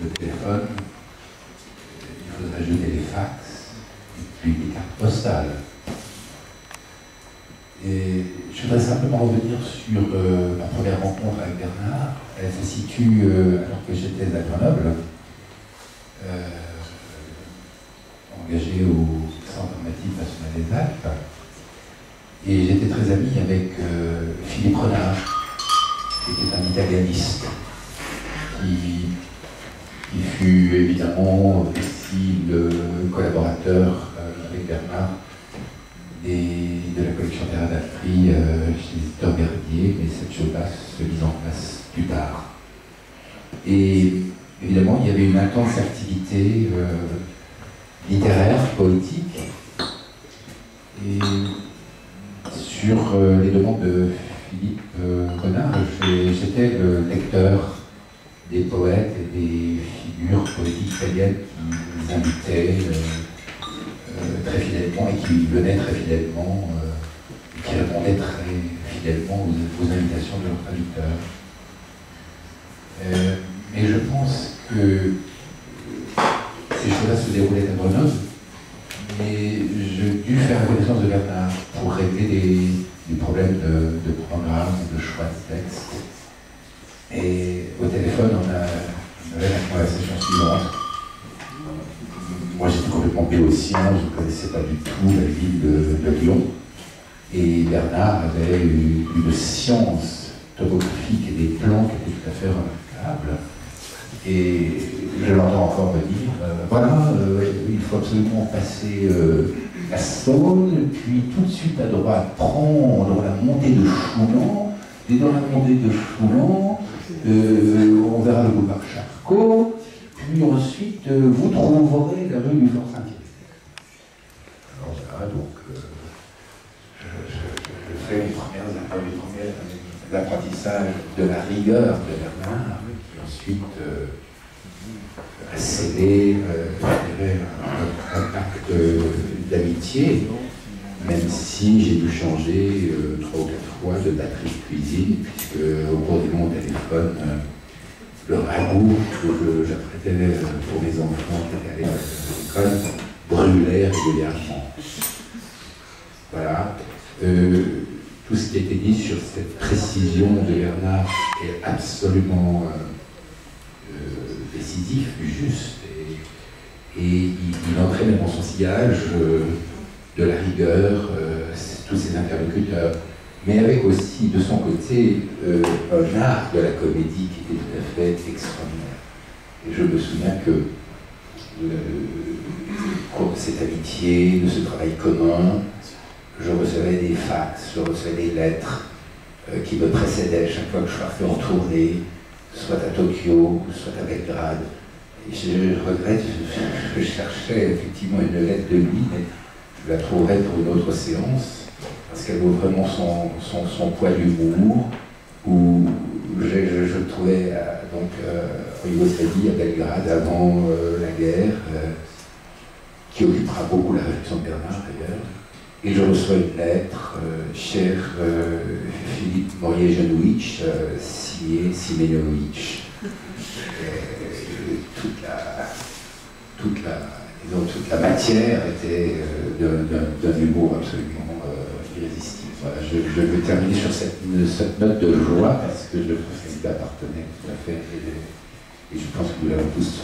le téléphone, il faudrait jeter les fax, et puis les cartes postales. Et je voudrais simplement revenir sur ma première rencontre avec Bernard. Elle se situe alors que j'étais à Grenoble, engagé au Centre dramatique national des Alpes. Et j'étais très ami avec Philippe Renard, qui était un italianiste, qui fut évidemment aussi le collaborateur avec Bernard de la collection Terra d'Afri chez l'éditeur Verdier, mais cette chose-là se mise en place plus tard. Et évidemment, il y avait une intense activité littéraire, poétique, et sur les demandes de Philippe Renard, j'étais le lecteur des poètes et des figures poétiques italiennes qui nous invitaient très fidèlement et qui venaient très fidèlement, qui répondaient très fidèlement aux invitations de leurs traducteurs. Mais je pense que ces choses-là se déroulaient à Grenoble, mais j'ai dû faire la connaissance de Bernard pour régler des problèmes de programme, de choix de texte. Et au téléphone, on avait la conversation suivante. Moi, j'étais complètement béotien, je ne connaissais pas du tout la ville de Lyon. Et Bernard avait une science topographique et des plans qui étaient tout à fait remarquables. Et je l'entends encore me dire, voilà, il faut absolument passer la Saône, puis tout de suite à droite, prendre la montée de Choulan, et dans la montée de Choulan, on verra le boulevard Charcot, puis ensuite vous trouverez la rue du Fort Saint-Thierry. Alors voilà, donc je fais les premiers l'apprentissage de la rigueur de Bernard, qui ensuite a scellé un acte d'amitié, même si j'ai dû changer 3 ou 4 fois de batterie de cuisine, puisque au cours de mon téléphone, le ragoût que j'apprêtais pour mes enfants qui étaient allés à l'école brûlait régulièrement. Voilà. Tout ce qui a été dit sur cette précision de Bernard est absolument décisif, juste, et il entrait même dans son sillage de la rigueur, tous ses interlocuteurs, mais avec aussi de son côté un art de la comédie qui était tout à fait extraordinaire. Et je me souviens que cette amitié, de ce travail commun, je recevais des fax, je recevais des lettres qui me précédaient chaque fois que je partais en tournée, soit à Tokyo, soit à Belgrade. Et je regrette, je cherchais effectivement une lettre de lui, mais je la trouverai pour une autre séance, parce qu'elle vaut vraiment son poids d'humour, où je le trouvais donc, en Yougoslavie, à Belgrade, avant la guerre, qui occupera beaucoup la réflexion de Bernard d'ailleurs. Et je reçois une lettre, cher Philippe Morier-Janouitch, signé Simeonovitch. Toute la matière était d'un humour absolument irrésistible. Voilà, je vais terminer sur cette note de joie, parce que je trouve qu'elle appartenait tout à fait, et je pense que nous l'avons tous